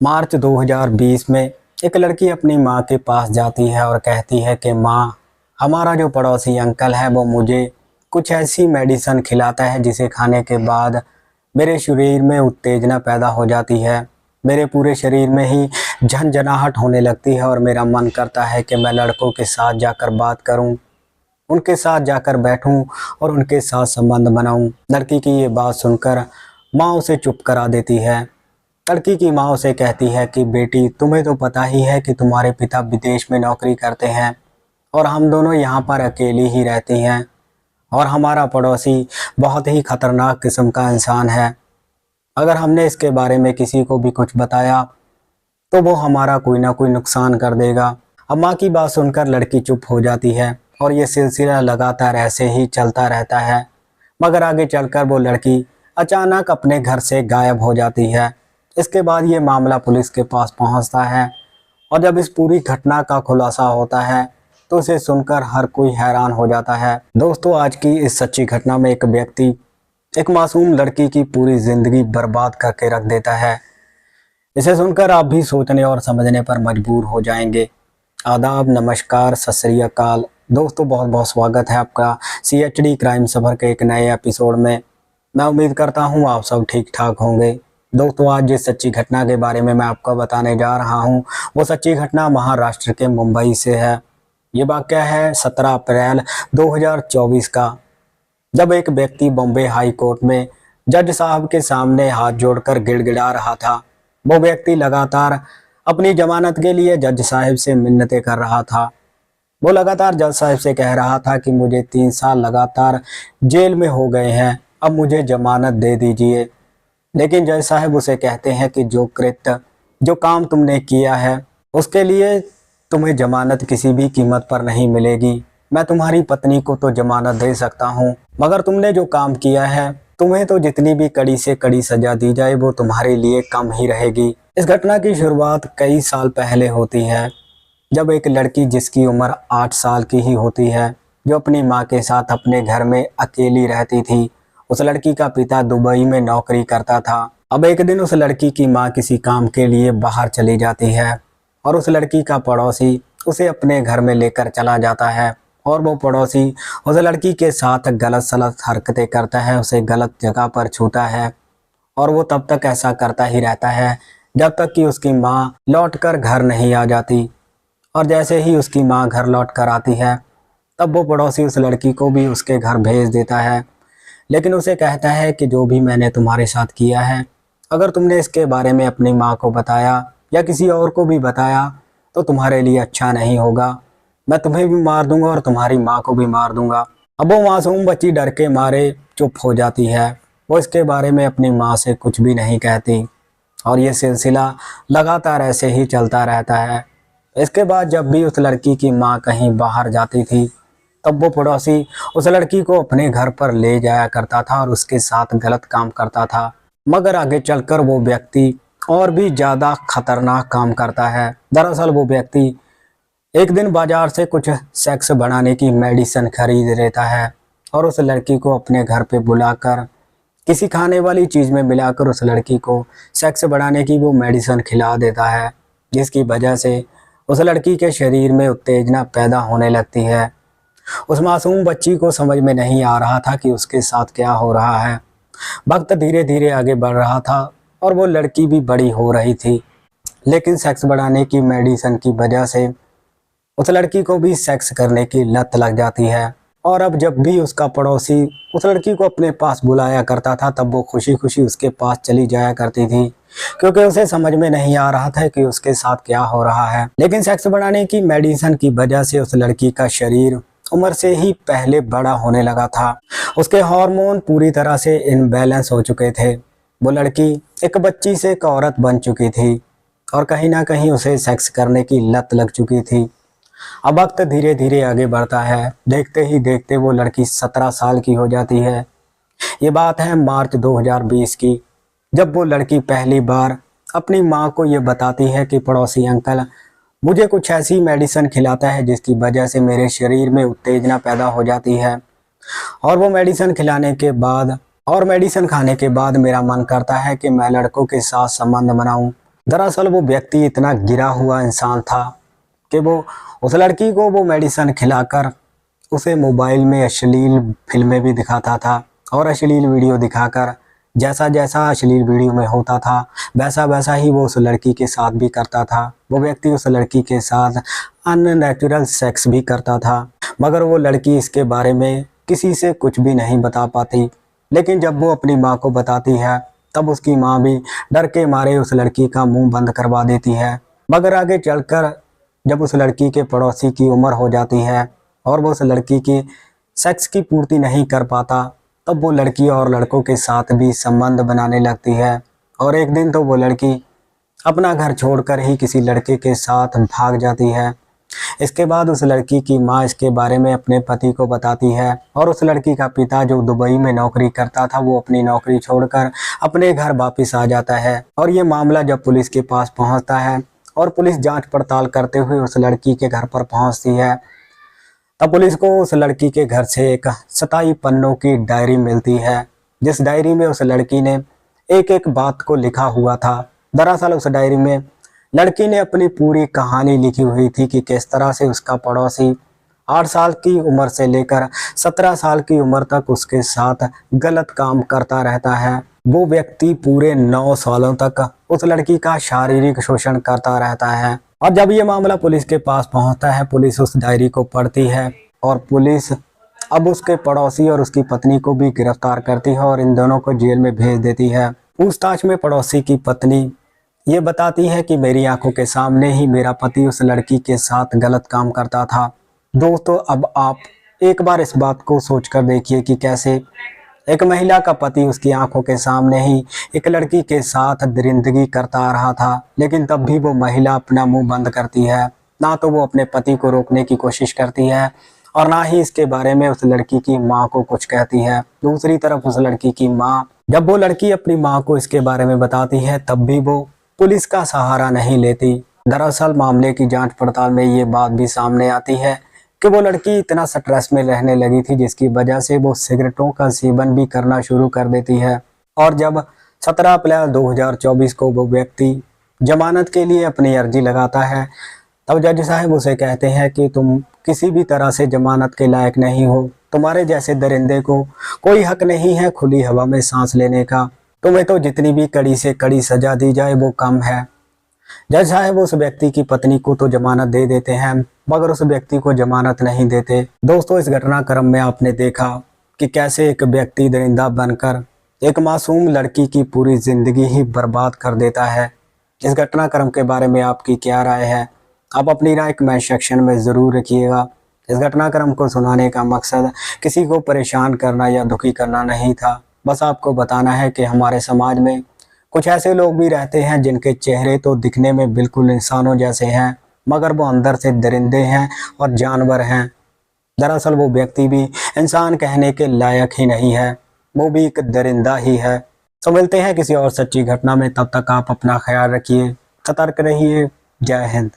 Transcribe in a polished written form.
मार्च 2020 में एक लड़की अपनी माँ के पास जाती है और कहती है कि माँ, हमारा जो पड़ोसी अंकल है वो मुझे कुछ ऐसी मेडिसिन खिलाता है जिसे खाने के बाद मेरे शरीर में उत्तेजना पैदा हो जाती है। मेरे पूरे शरीर में ही झंझनाहट होने लगती है और मेरा मन करता है कि मैं लड़कों के साथ जाकर बात करूं, उनके साथ जाकर बैठूं और उनके साथ संबंध बनाऊं। लड़की की ये बात सुनकर माँ उसे चुप करा देती है। लड़की की माँ उसे कहती है कि बेटी, तुम्हें तो पता ही है कि तुम्हारे पिता विदेश में नौकरी करते हैं और हम दोनों यहाँ पर अकेली ही रहती हैं और हमारा पड़ोसी बहुत ही खतरनाक किस्म का इंसान है। अगर हमने इसके बारे में किसी को भी कुछ बताया तो वो हमारा कोई ना कोई नुकसान कर देगा। अब माँ की बात सुनकर लड़की चुप हो जाती है और ये सिलसिला लगातार ऐसे ही चलता रहता है। मगर आगे चलकर वो लड़की अचानक अपने घर से गायब हो जाती है। इसके बाद ये मामला पुलिस के पास पहुंचता है और जब इस पूरी घटना का खुलासा होता है तो इसे सुनकर हर कोई हैरान हो जाता है। दोस्तों, आज की इस सच्ची घटना में एक व्यक्ति एक मासूम लड़की की पूरी जिंदगी बर्बाद करके रख देता है। इसे सुनकर आप भी सोचने और समझने पर मजबूर हो जाएंगे। आदाब, नमस्कार, सत श्री अकाल। दोस्तों, बहुत बहुत स्वागत है आपका CHD क्राइम सफर के एक नए एपिसोड में। मैं उम्मीद करता हूँ आप सब ठीक ठाक होंगे। दोस्तों, आज जिस सच्ची घटना के बारे में मैं आपको बताने जा रहा हूँ वो सच्ची घटना महाराष्ट्र के मुंबई से है। ये वाकया है 17 अप्रैल 2024 का, जब एक व्यक्ति बॉम्बे हाई कोर्ट में जज साहब के सामने हाथ जोड़कर गिड़गिड़ा रहा था। वो व्यक्ति लगातार अपनी जमानत के लिए जज साहब से मिन्नतें कर रहा था। वो लगातार जज साहब से कह रहा था कि मुझे 3 साल लगातार जेल में हो गए हैं, अब मुझे जमानत दे दीजिए। लेकिन जज साहब उसे कहते हैं कि जो काम तुमने किया है उसके लिए तुम्हें जमानत किसी भी कीमत पर नहीं मिलेगी। मैं तुम्हारी पत्नी को तो जमानत दे सकता हूँ, मगर तुमने जो काम किया है तुम्हें तो जितनी भी कड़ी से कड़ी सजा दी जाए वो तुम्हारे लिए कम ही रहेगी। इस घटना की शुरुआत कई साल पहले होती है, जब एक लड़की जिसकी उम्र 8 साल की ही होती है, जो अपनी माँ के साथ अपने घर में अकेली रहती थी। उस लड़की का पिता दुबई में नौकरी करता था। अब एक दिन उस लड़की की माँ किसी काम के लिए बाहर चली जाती है और उस लड़की का पड़ोसी उसे अपने घर में लेकर चला जाता है और वो पड़ोसी उस लड़की के साथ गलत सलत हरकतें करता है, उसे गलत जगह पर छूता है और वो तब तक ऐसा करता ही रहता है जब तक कि उसकी माँ लौटकर घर नहीं आ जाती। और जैसे ही उसकी माँ घर लौट कर आती है तब वो पड़ोसी उस लड़की को भी उसके घर भेज देता है, लेकिन उसे कहता है कि जो भी मैंने तुम्हारे साथ किया है, अगर तुमने इसके बारे में अपनी माँ को बताया या किसी और को भी बताया तो तुम्हारे लिए अच्छा नहीं होगा। मैं तुम्हें भी मार दूंगा और तुम्हारी माँ को भी मार दूंगा। अब वो मासूम बच्ची डर के मारे चुप हो जाती है। वो इसके बारे में अपनी माँ से कुछ भी नहीं कहती और ये सिलसिला लगातार ऐसे ही चलता रहता है। इसके बाद जब भी उस लड़की की माँ कहीं बाहर जाती थी तब वो पड़ोसी उस लड़की को अपने घर पर ले जाया करता था और उसके साथ गलत काम करता था। मगर आगे चलकर वो व्यक्ति और भी ज़्यादा खतरनाक काम करता है। दरअसल वो व्यक्ति एक दिन बाजार से कुछ सेक्स बढ़ाने की मेडिसिन खरीद लेता है और उस लड़की को अपने घर पे बुलाकर किसी खाने वाली चीज़ में मिलाकर उस लड़की को सेक्स बढ़ाने की वो मेडिसिन खिला देता है, जिसकी वजह से उस लड़की के शरीर में उत्तेजना पैदा होने लगती है। उस मासूम बच्ची को समझ में नहीं आ रहा था कि उसके साथ क्या हो रहा है। वक्त धीरे धीरे आगे बढ़ रहा था और वो लड़की भी बड़ी हो रही थी, लेकिन सेक्स बढ़ाने की मेडिसिन की वजह से उस लड़की को भी सेक्स करने की लत लग जाती है। और अब जब भी उसका पड़ोसी उस लड़की को अपने पास बुलाया करता था तब वो खुशी खुशी उसके पास चली जाया करती थी, क्योंकि उसे समझ में नहीं आ रहा था कि उसके साथ क्या हो रहा है। लेकिन सेक्स बढ़ाने की मेडिसिन की वजह से उस लड़की का शरीर उम्र से ही पहले बड़ा होने लगा था। उसके हार्मोन पूरी तरह से इनबैलेंस हो चुके थे। वो लड़की एक बच्ची से एक औरत बन चुकी थी और कहीं ना कहीं उसे सेक्स करने की लत लग चुकी थी। अब वक्त धीरे धीरे आगे बढ़ता है। देखते ही देखते वो लड़की 17 साल की हो जाती है। ये बात है मार्च 2020 की, जब वो लड़की पहली बार अपनी माँ को ये बताती है कि पड़ोसी अंकल मुझे कुछ ऐसी मेडिसिन खिलाता है जिसकी वजह से मेरे शरीर में उत्तेजना पैदा हो जाती है और वो मेडिसिन खाने के बाद मेरा मन करता है कि मैं लड़कों के साथ संबंध बनाऊं, दरअसल वो व्यक्ति इतना गिरा हुआ इंसान था कि वो उस लड़की को वो मेडिसिन खिलाकर उसे मोबाइल में अश्लील फिल्में भी दिखाता था और अश्लील वीडियो दिखाकर जैसा जैसा अश्लील वीडियो में होता था वैसा वैसा ही वो उस लड़की के साथ भी करता था। वो व्यक्ति उस लड़की के साथ अननेचुरल सेक्स भी करता था, मगर वो लड़की इसके बारे में किसी से कुछ भी नहीं बता पाती। लेकिन जब वो अपनी माँ को बताती है तब उसकी माँ भी डर के मारे उस लड़की का मुंह बंद करवा देती है। मगर आगे चलकर जब उस लड़की के पड़ोसी की उम्र हो जाती है और वो उस लड़की की सेक्स की पूर्ति नहीं कर पाता, तब वो लड़की और लड़कों के साथ भी संबंध बनाने लगती है। और एक दिन तो वो लड़की अपना घर छोड़कर ही किसी लड़के के साथ भाग जाती है। इसके बाद उस लड़की की माँ इसके बारे में अपने पति को बताती है और उस लड़की का पिता जो दुबई में नौकरी करता था वो अपनी नौकरी छोड़कर अपने घर वापस आ जाता है। और ये मामला जब पुलिस के पास पहुंचता है और पुलिस जांच पड़ताल करते हुए उस लड़की के घर पर पहुंचती है, तब पुलिस को उस लड़की के घर से एक 27 पन्नों की डायरी मिलती है, जिस डायरी में उस लड़की ने एक एक बात को लिखा हुआ था। दरअसल उस डायरी में लड़की ने अपनी पूरी कहानी लिखी हुई थी कि किस तरह से उसका पड़ोसी 8 साल की उम्र से लेकर 17 साल की उम्र तक उसके साथ गलत काम करता रहता है। वो व्यक्ति पूरे 9 सालों तक उस लड़की का शारीरिक शोषण करता रहता है। और जब ये मामला पुलिस के पास पहुंचता है, पुलिस उस डायरी को पढ़ती है और पुलिस अब उसके पड़ोसी और उसकी पत्नी को भी गिरफ्तार करती है और इन दोनों को जेल में भेज देती है। पूछताछ में पड़ोसी की पत्नी ये बताती है कि मेरी आंखों के सामने ही मेरा पति उस लड़की के साथ गलत काम करता था। दोस्तों, अब आप एक बार इस बात को सोचकर देखिए कि कैसे एक महिला का पति उसकी आंखों के सामने ही एक लड़की के साथ दरिंदगी करता आ रहा था, लेकिन तब भी वो महिला अपना मुंह बंद करती है। ना तो वो अपने पति को रोकने की कोशिश करती है और ना ही इसके बारे में उस लड़की की माँ को कुछ कहती है। दूसरी तरफ उस लड़की की माँ, जब वो लड़की अपनी माँ को इसके बारे में बताती है तब भी वो पुलिस का सहारा नहीं लेती। दरअसल मामले की जांच पड़ताल में ये बात भी सामने आती है कि वो लड़की इतना स्ट्रेस में रहने लगी थी जिसकी वजह से वो सिगरेटों का सेवन भी करना शुरू कर देती है। और जब 17 अप्रैल 2024 को वो व्यक्ति जमानत के लिए अपनी अर्जी लगाता है, तब जज साहब उसे कहते हैं कि तुम किसी भी तरह से जमानत के लायक नहीं हो। तुम्हारे जैसे दरिंदे को कोई हक नहीं है खुली हवा में सांस लेने का। तुम्हें तो जितनी भी कड़ी से कड़ी सजा दी जाए वो कम है। जज साहब उस व्यक्ति की पत्नी को तो जमानत दे देते हैं, मगर उस व्यक्ति को जमानत नहीं देते। दोस्तों, इस घटनाक्रम में आपने देखा कि कैसे एक व्यक्ति दरिंदा बनकर एक मासूम लड़की की पूरी जिंदगी ही बर्बाद कर देता है। इस घटनाक्रम के बारे में आपकी क्या राय है? आप अपनी राय कमेंट सेक्शन में ज़रूर रखिएगा। इस घटनाक्रम को सुनाने का मकसद किसी को परेशान करना या दुखी करना नहीं था, बस आपको बताना है कि हमारे समाज में कुछ ऐसे लोग भी रहते हैं जिनके चेहरे तो दिखने में बिल्कुल इंसानों जैसे हैं, मगर वो अंदर से दरिंदे हैं और जानवर हैं। दरअसल वो व्यक्ति भी इंसान कहने के लायक ही नहीं है, वो भी एक दरिंदा ही है। तो मिलते हैं किसी और सच्ची घटना में, तब तक आप अपना ख्याल रखिए, सतर्क रहिए। जय हिंद।